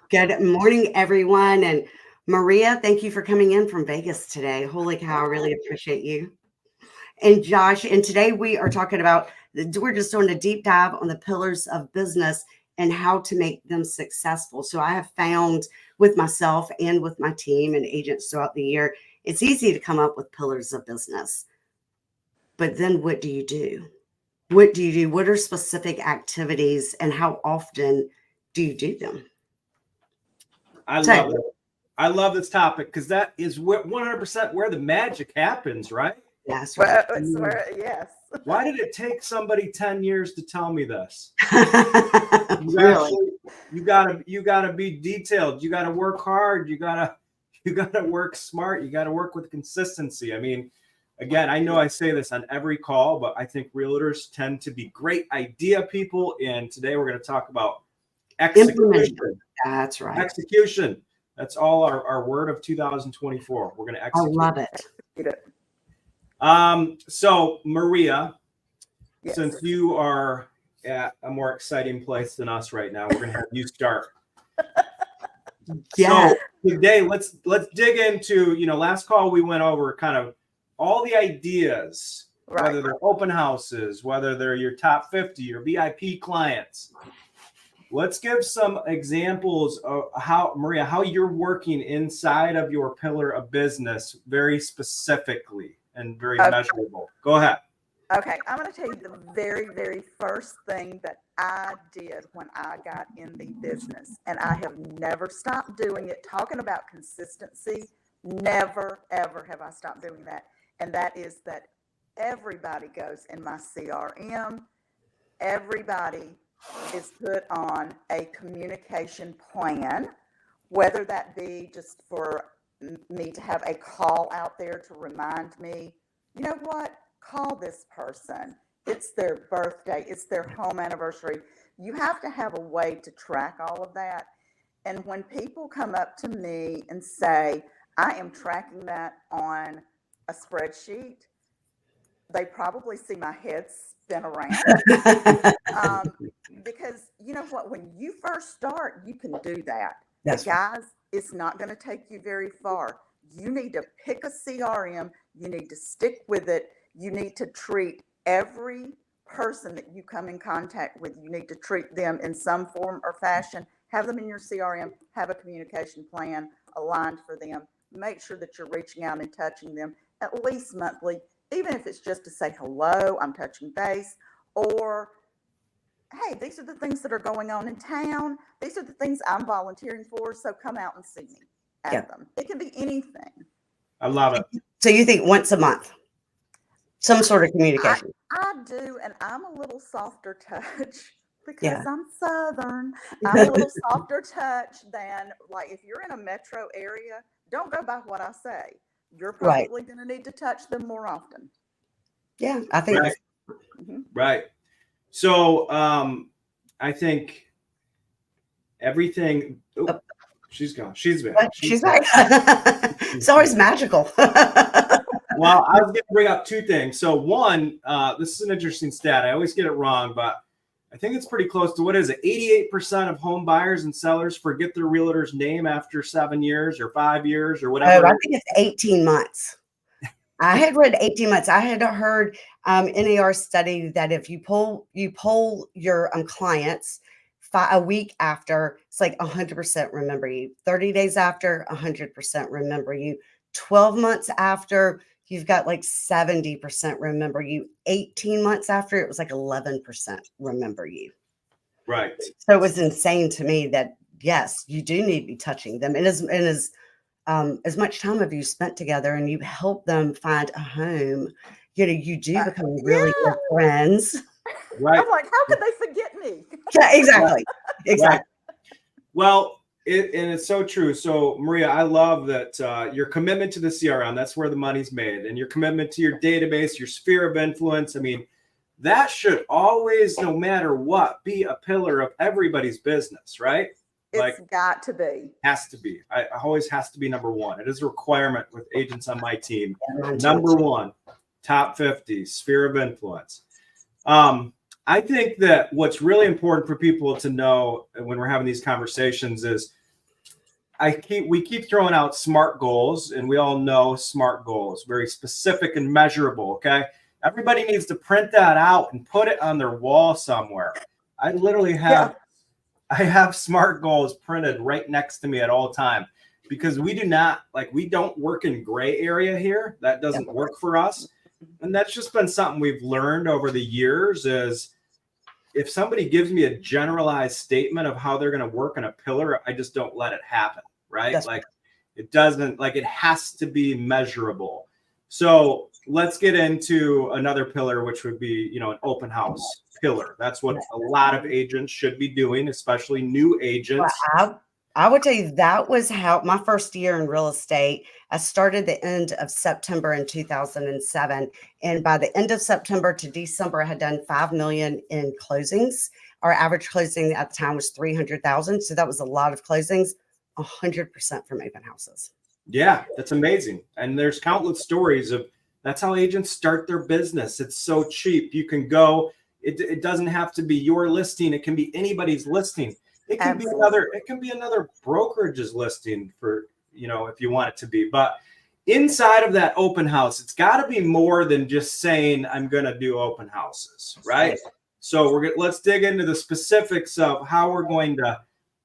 Good morning, everyone. And Maria, thank you for coming in from Vegas today. Holy cow, I really appreciate you. And Josh, and today we are talking about, we're just doing a deep dive on the pillars of business and how to make them successful. So I have found with myself and with my team and agents throughout the year, it's easy to come up with pillars of business. But then what do you do? What do you do? What are specific activities and how often do you do them? I love it. I love this topic because that is 100% where the magic happens, right? That's right. Yes. Why did it take somebody 10 years to tell me this? Really? You gotta be detailed. You gotta work hard. You gotta work smart. You gotta work with consistency. I mean, again, I know I say this on every call, but I think realtors tend to be great idea people. And today we're going to talk about execution. That's right. Execution. That's all our word of 2024. We're going to execute. I love it. So Maria, Yes. since you are at a more exciting place than us right now, we're going to have you start. Yeah. So today, let's dig into, last call we went over kind of all the ideas, whether they're open houses, whether they're your top 50 or VIP clients. Let's give some examples of Maria, how you're working inside of your pillar of business very specifically and very measurable. Go ahead. Okay, I'm going to tell you the very, very first thing that I did when I got in the business, and I have never stopped doing it. Talking about consistency, never, ever have I stopped doing that. And that is that everybody goes in my CRM. Everybody is put on a communication plan, whether that be just for me to have a call out there to remind me, you know what? Call this person. It's their birthday. It's their home anniversary. You have to have a way to track all of that. And when people come up to me and say, I am tracking that on a spreadsheet, they probably see my head spin around. Because you know what? When you first start, you can do that. But guys, it's not going to take you very far. You need to pick a CRM. You need to stick with it. You need to treat every person that you come in contact with, you need to treat them in some form or fashion. Have them in your CRM, have a communication plan aligned for them. Make sure that you're reaching out and touching them at least monthly, even if it's just to say, hello, I'm touching base, or, hey, these are the things that are going on in town. These are the things I'm volunteering for, so come out and see me at them. It can be anything. I love it. So you think once a month? Some sort of communication. I do, and I'm a little softer touch because I'm Southern. I'm a little softer touch than, like, if you're in a metro area, don't go by what I say. You're probably going to need to touch them more often. Yeah, I think. Right. Right. So I think everything. Oh, she's gone. She's back. She's back. It's always magical. Well, I was going to bring up two things. So one, this is an interesting stat. I always get it wrong, but I think it's pretty close to, what is it? 88% of home buyers and sellers forget their realtor's name after 7 years or 5 years or whatever. I think it's 18 months. I had read 18 months. I had heard NAR study that if you poll your clients a week after, it's like 100% remember you. 30 days after, 100% remember you. 12 months after, you've got like 70% remember you. 18 months after, it was like 11% remember you. Right. So it was insane to me that, yes, you do need to be touching them. And as much time have you spent together and you help them find a home, you do become really good friends. Right. I'm like, how could they forget me? Yeah, exactly. Exactly. Right. Well, and it's so true. So, Maria, I love that your commitment to the CRM, that's where the money's made, and your commitment to your database, your sphere of influence. I mean, that should always, no matter what, be a pillar of everybody's business, right? It's got to be. Has to be. I always has to be number one. It is a requirement with agents on my team. Number one, top 50, sphere of influence. I think that what's really important for people to know when we're having these conversations is we keep throwing out SMART goals, and we all know SMART goals, very specific and measurable. Okay. Everybody needs to print that out and put it on their wall somewhere. I literally have, I have SMART goals printed right next to me at all time, because we don't work in gray area here. That doesn't work for us. And that's just been something we've learned over the years is if somebody gives me a generalized statement of how they're going to work in a pillar, I just don't let it happen. Right. It doesn't, it has to be measurable. So let's get into another pillar, which would be, an open house pillar. That's what a lot of agents should be doing, especially new agents. Well, I would tell you that was how my first year in real estate. I started the end of September in 2007. And by the end of September to December, I had done 5 million in closings. Our average closing at the time was 300,000. So that was a lot of closings, 100% from open houses. Yeah, that's amazing. And there's countless stories of that's how agents start their business. It's so cheap. You can go, it doesn't have to be your listing. It can be anybody's listing. It can be another brokerage's listing for, if you want it to be. But inside of that open house, it's got to be more than just saying I'm going to do open houses, right? So let's dig into the specifics of how we're going to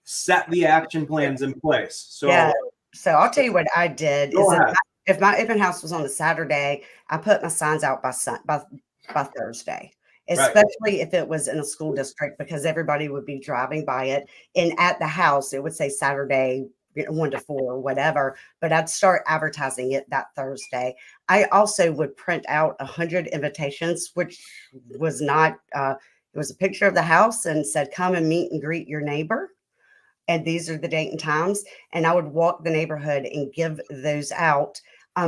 set the action plans in place. So I'll tell you what I did. If my open house was on a Saturday, I put my signs out by Thursday, especially if it was in a school district, because everybody would be driving by it. And at the house, it would say Saturday 1 to 4 or whatever, but I'd start advertising it that Thursday. I also would print out 100 invitations, which was not, it was a picture of the house and said, come and meet and greet your neighbor. And these are the date and times. And I would walk the neighborhood and give those out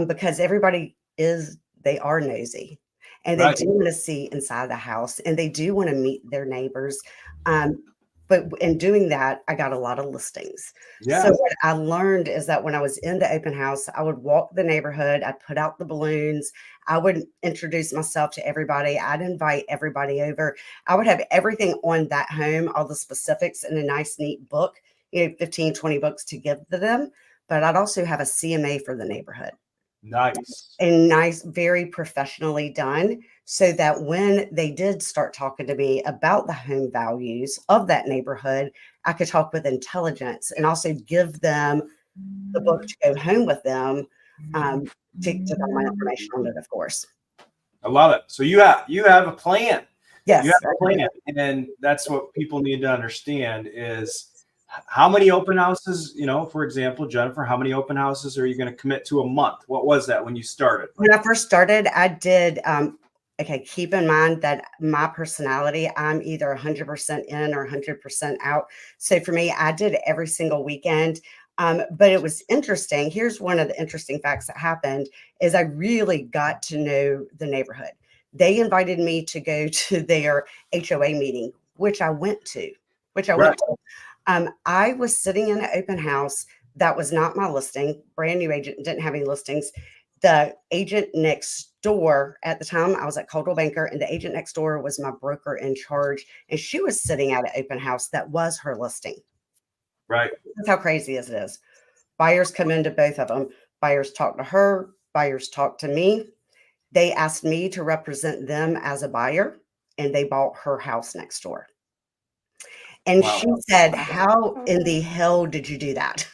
because they are nosy. And they do want to see inside the house, and they do want to meet their neighbors. But in doing that, I got a lot of listings. Yeah. So what I learned is that when I was in the open house, I would walk the neighborhood. I'd put out the balloons. I would introduce myself to everybody. I'd invite everybody over. I would have everything on that home, all the specifics in a nice, neat book, 15, 20 books to give to them. But I'd also have a CMA for the neighborhood. Nice. And nice, very professionally done, so that when they did start talking to me about the home values of that neighborhood, I could talk with intelligence and also give them the book to go home with them to get my information on it, of course. I love it. So you have a plan. Yes. You have a plan. And that's what people need to understand is how many open houses, for example, Jennifer, how many open houses are you going to commit to a month? What was that when you started? When I first started, I did, keep in mind that my personality, I'm either 100% in or 100% out. So for me, I did every single weekend. But it was interesting. Here's one of the interesting facts that happened is I really got to know the neighborhood. They invited me to go to their HOA meeting, which I went to. I was sitting in an open house that was not my listing, brand new agent, didn't have any listings. The agent next door at the time, I was at Coldwell Banker, and the agent next door was my broker in charge. And she was sitting at an open house that was her listing. Right. That's how crazy it is. Buyers come into both of them. Buyers talk to her. Buyers talk to me. They asked me to represent them as a buyer, and they bought her house next door. And she said, how in the hell did you do that?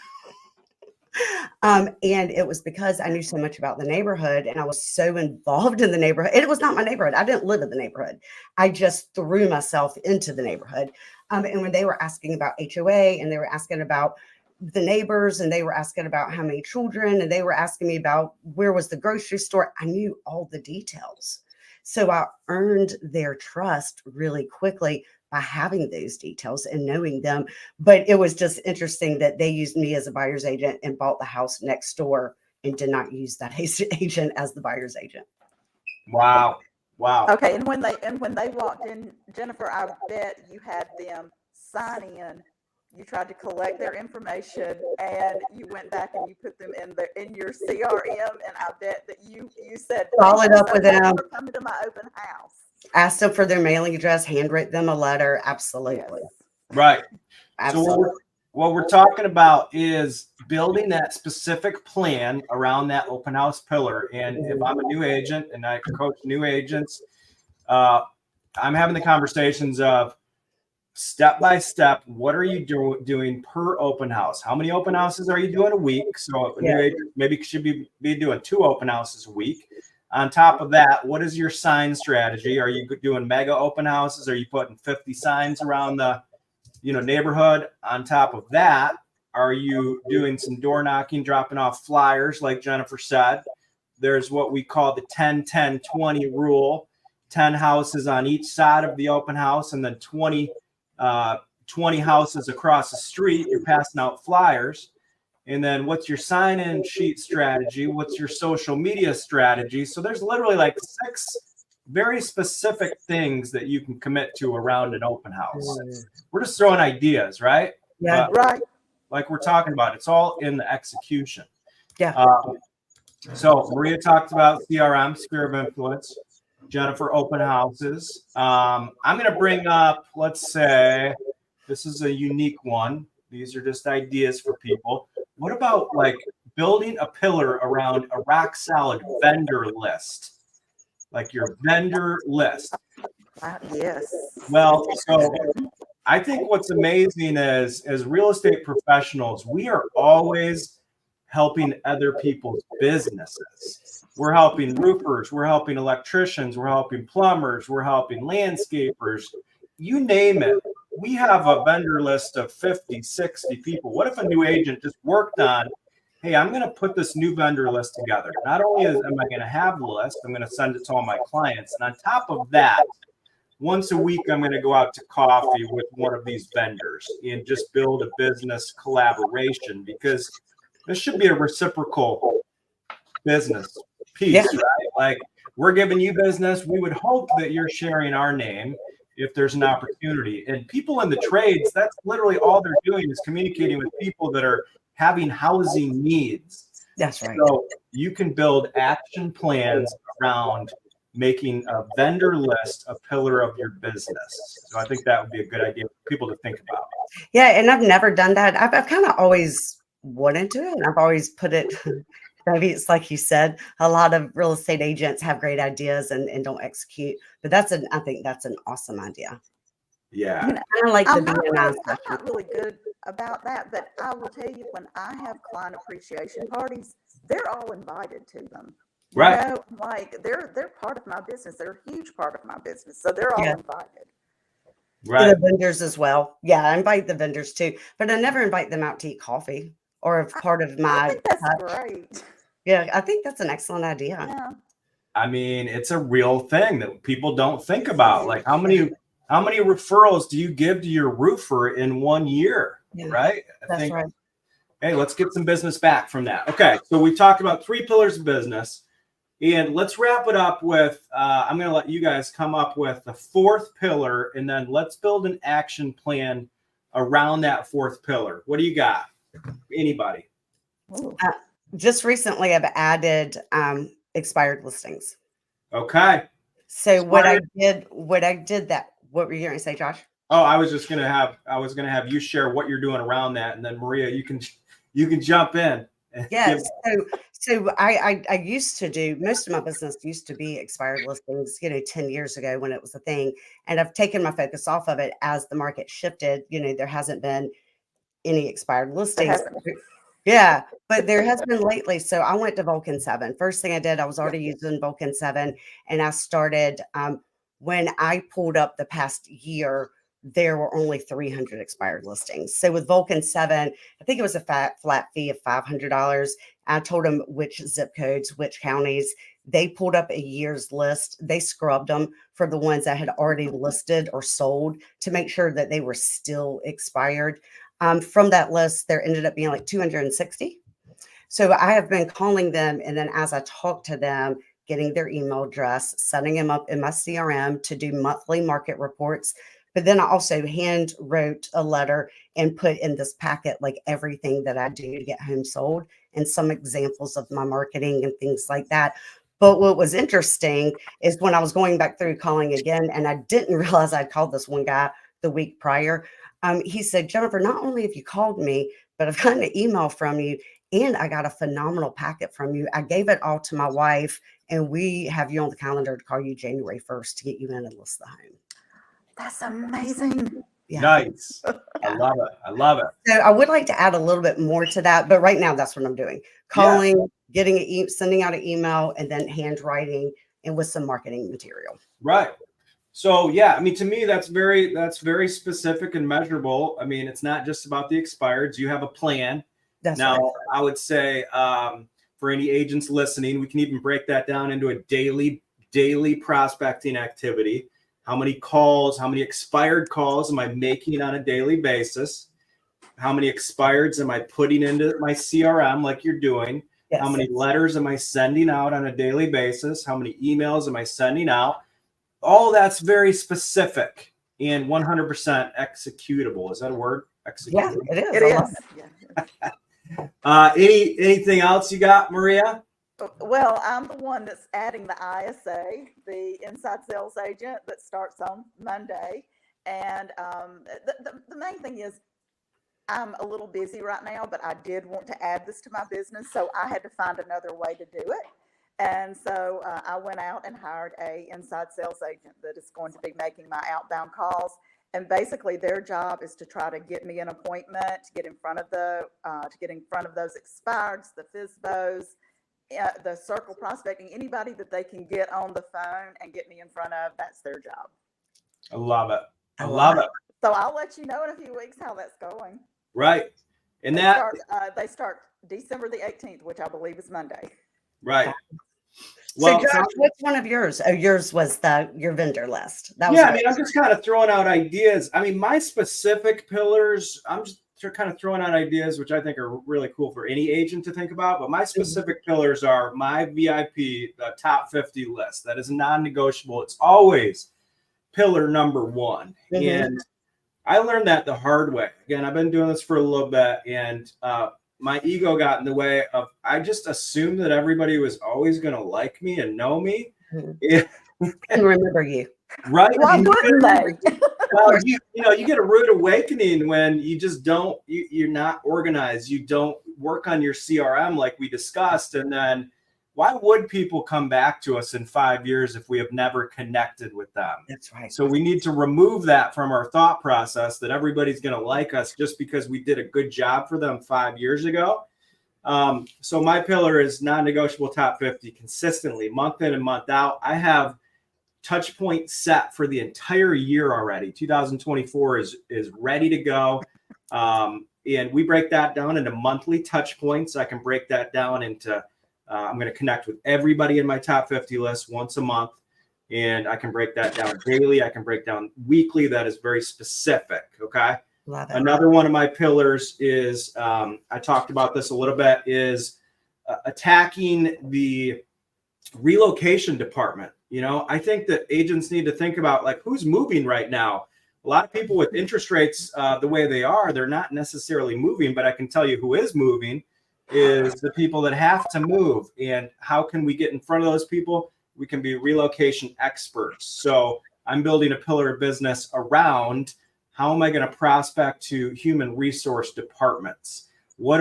And it was because I knew so much about the neighborhood and I was so involved in the neighborhood. It was not my neighborhood. I didn't live in the neighborhood. I just threw myself into the neighborhood. And when they were asking about HOA and they were asking about the neighbors and they were asking about how many children and they were asking me about where was the grocery store, I knew all the details. So I earned their trust really quickly by having those details and knowing them. But it was just interesting that they used me as a buyer's agent and bought the house next door and did not use that agent as the buyer's agent. Wow. Okay. And when they walked in, Jennifer, I bet you had them sign in. You tried to collect their information and you went back and you put them in your CRM. And I bet that you said, follow it up with them. Coming to my open house. Asked them for their mailing address, handwrote them a letter. Absolutely. Right. Absolutely. So what we're talking about is building that specific plan around that open house pillar. And if I'm a new agent and I coach new agents, I'm having the conversations of step by step. What are you doing per open house? How many open houses are you doing a week? So a new agent maybe should be doing 2 open houses a week. On top of that, what is your sign strategy? Are you doing mega open houses? Are you putting 50 signs around the neighborhood? On top of that, are you doing some door knocking, dropping off flyers like Jennifer said? There's what we call the 10-10-20 rule. 10 houses on each side of the open house, and then 20 houses across the street. You're passing out flyers. And then what's your sign-in sheet strategy? What's your social media strategy? So there's literally like 6 very specific things that you can commit to around an open house. We're just throwing ideas, right? Yeah, but Right. like we're talking about, it's all in the execution. Yeah. So Maria talked about CRM, sphere of influence. Jennifer, open houses. I'm going to bring up, let's say, this is a unique one. These are just ideas for people. What about like building a pillar around a rock solid vendor list? Like your vendor list. Yes. Well, so I think what's amazing is, as real estate professionals, we are always helping other people's businesses. We're helping roofers, we're helping electricians, we're helping plumbers, we're helping landscapers, you name it. We have a vendor list of 50, 60 people. What if a new agent just worked on, hey, I'm going to put this new vendor list together. Not only am I going to have the list, I'm going to send it to all my clients. And on top of that, once a week, I'm going to go out to coffee with one of these vendors and just build a business collaboration, because this should be a reciprocal business piece, right? Like, we're giving you business. We would hope that you're sharing our name if there's an opportunity. And people in the trades, that's literally all they're doing is communicating with people that are having housing needs. That's right. So you can build action plans around making a vendor list a pillar of your business. So I think that would be a good idea for people to think about. Yeah, and I've never done that. I've kind of always wanted to, and I've always put it. Maybe it's like you said, a lot of real estate agents have great ideas and don't execute. But I think that's an awesome idea. Yeah. Kind of like the I'm not BNI really good about that, but I will tell you, when I have client appreciation parties, they're all invited to them. Right. You know, like they're part of my business. They're a huge part of my business. So they're all invited. Right. The vendors as well. Yeah, I invite the vendors too, but I never invite them out to eat coffee or as part of my. I think that's great. Yeah, I think that's an excellent idea. Yeah. I mean, it's a real thing that people don't think about. Like, how many referrals do you give to your roofer in 1 year? Yeah, right? I that's right. Hey, let's get some business back from that. Okay, so we talked about 3 pillars of business, and let's wrap it up with, I'm going to let you guys come up with the 4th pillar, and then let's build an action plan around that 4th pillar. What do you got? Anybody? Just recently, I've added expired listings. Okay. So what I did, what were you going to say, Josh? Oh, I was going to have you share what you're doing around that, and then Maria, you can jump in. Yes. So I used to do, most of my business used to be expired listings, 10 years ago when it was a thing. And I've taken my focus off of it as the market shifted. There hasn't been any expired listings. Yeah, but there has been lately. So I went to Vulcan 7. First thing I did, I was already using Vulcan 7, and I started, when I pulled up the past year, there were only 300 expired listings. So with Vulcan 7, I think it was a flat fee of $500. I told them which zip codes, which counties. They pulled up a year's list. They scrubbed them for the ones that had already listed or sold to make sure that they were still expired. From that list, there ended up being like 260. So I have been calling them, and then as I talk to them, getting their email address, setting them up in my CRM to do monthly market reports. But then I also hand wrote a letter and put in this packet like everything that I do to get homes sold and some examples of my marketing and things like that. But what was interesting is when I was going back through calling again, and I didn't realize I'd called this one guy the week prior, He said, Jennifer, not only have you called me, but I've gotten an email from you and I got a phenomenal packet from you. I gave it all to my wife and we have you on the calendar to call you January 1st to get you in and list the home. That's amazing. Yeah. Nice. I love it. I love it. So I would like to add a little bit more to that, but right now that's what I'm doing. Calling, getting sending out an email, and then handwriting and with some marketing material. Right. So yeah, I mean, to me, that's very specific and measurable. I mean, it's not just about the expireds. You have a plan. That's now, right. I would say for any agents listening, we can even break that down into a daily prospecting activity. How many calls, how many expired calls am I making on a daily basis? How many expireds am I putting into my CRM like you're doing? Yes. How many letters am I sending out on a daily basis? How many emails am I sending out? All that's very specific and 100% executable. Is that a word? Executable. Yeah, it is. It is. Yeah. Anything else you got, Maria? Well, I'm the one that's adding the ISA, the inside sales agent that starts on Monday. And the main thing is I'm a little busy right now, but I did want to add this to my business. So I had to find another way to do it. And so I went out and hired a inside sales agent that is going to be making my outbound calls. And basically their job is to try to get me an appointment, to get in front of those expireds, the FISBOs, the circle prospecting, anybody that they can get on the phone and get me in front of. That's their job. I love it. I love it. So I'll let you know in a few weeks how that's going. Right. And they start December the 18th, which I believe is Monday. Right. Well, so Josh, what's one of yours? Oh, yours was your vendor list. That was I mean, I'm just kind of throwing out ideas. I mean, my specific pillars, I'm just kind of throwing out ideas, which I think are really cool for any agent to think about. But my specific pillars are my VIP, the top 50 list. That is non-negotiable. It's always pillar number one. And I learned that the hard way. Again, I've been doing this for a little bit, and my ego got in the way of, I just assumed that everybody was always going to like me and know me. And remember you. Right. Why wouldn't they? Well, you get a rude awakening when you just don't, you're not organized. You don't work on your CRM like we discussed. And then why would people come back to us in 5 years if we have never connected with them? That's right. So we need to remove that from our thought process that everybody's going to like us just because we did a good job for them 5 years ago. So my pillar is non-negotiable top 50 consistently, month in and month out. I have touch point set for the entire year already. 2024 is ready to go. And we break that down into monthly touch points. I can break that down into, I'm going to connect with everybody in my top 50 list once a month. And I can break that down daily. I can break down weekly. That is very specific. Okay. Love it. Another one of my pillars is, I talked about this a little bit, is attacking the relocation department. I think that agents need to think about, like, who's moving right now. A lot of people with interest rates the way they are, they're not necessarily moving, but I can tell you who is moving is the people that have to move. And how can we get in front of those people? We can be relocation experts. So I'm building a pillar of business around, how am I going to prospect to human resource departments? What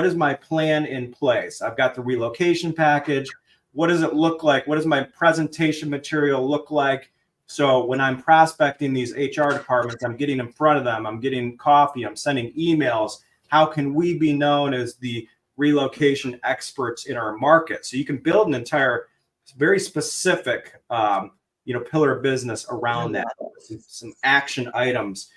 is my plan in place? I've got the relocation package. What does it look like? What does my presentation material look like? So when I'm prospecting these HR departments, I'm getting in front of them. I'm getting coffee. I'm sending emails. How can we be known as the relocation experts in our market? So you can build an entire, very specific, pillar of business around that. Some action items.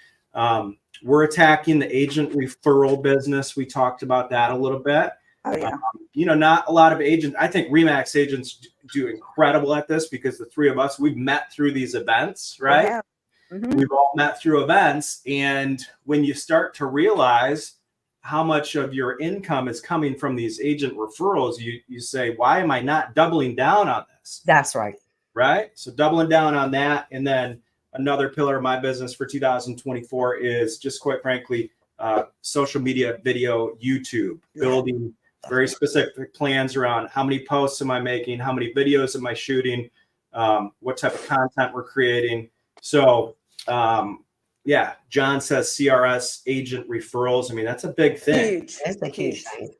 We're attacking the agent referral business. We talked about that a little bit. Oh, yeah. Not a lot of agents. I think RE/MAX agents do incredible at this because the three of us, we've met through these events, right? Yeah. Mm-hmm. We've all met through events. And when you start to realize how much of your income is coming from these agent referrals, you say, why am I not doubling down on this? That's right. Right? So doubling down on that. And then another pillar of my business for 2024 is just, quite frankly, social media, video, YouTube, building very specific plans around how many posts am I making, how many videos am I shooting, what type of content we're creating. So yeah, John says CRS agent referrals. I mean, that's a big thing. Huge. It's a huge thing.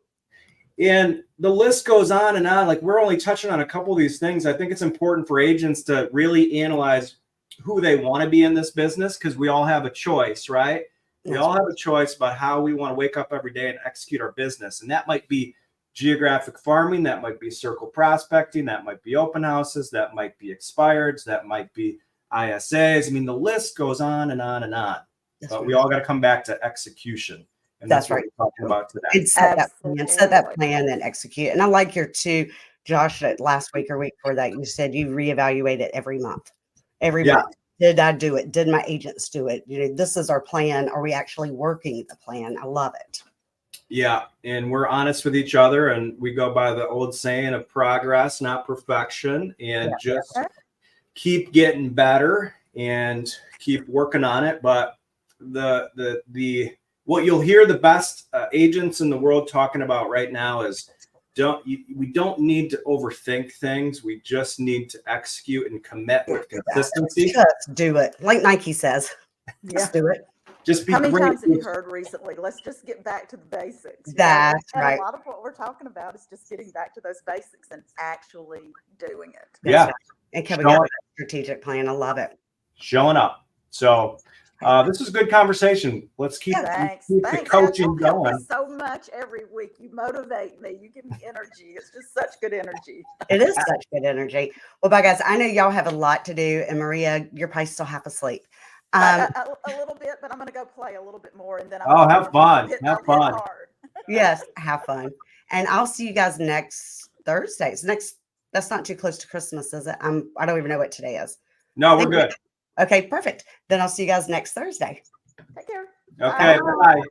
And the list goes on and on. Like, we're only touching on a couple of these things. I think it's important for agents to really analyze who they want to be in this business, because we all have a choice, right? We all have a choice about how we want to wake up every day and execute our business. And that might be geographic farming, that might be circle prospecting, that might be open houses, that might be expireds, that might be ISAs. I mean, the list goes on and on and on. But we all got to come back to execution. And that's what we're talking about today. And set that plan and execute. And I like your two, Josh, that last week or week before that, you said you reevaluate it every month. Every month. Did I do it? Did my agents do it? You know, this is our plan. Are we actually working the plan? I love it. Yeah. And we're honest with each other, and we go by the old saying of progress, not perfection, and just keep getting better and keep working on it. But the what you'll hear the best agents in the world talking about right now is we don't need to overthink things. We just need to execute and commit with consistency. Just do it. Like Nike says, just do it. Just be How many great. times have you heard recently, let's just get back to the basics? That's and right. A lot of what we're talking about is just getting back to those basics and actually doing it. Yeah. And coming out with a strategic plan. I love it. Showing up. So this is a good conversation. Let's keep, the coaching going. So much every week. You motivate me. You give me energy. It's just such good energy. It is such good energy. Well, bye, guys. I know y'all have a lot to do. And Maria, you're probably still half asleep. A little bit, but I'm going to go play a little bit more. And then have fun. Have fun. Yes, have fun. And I'll see you guys next Thursday. That's not too close to Christmas, is it? I don't even know what today is. No, we're good. Okay, perfect. Then I'll see you guys next Thursday. Take care. Okay, bye.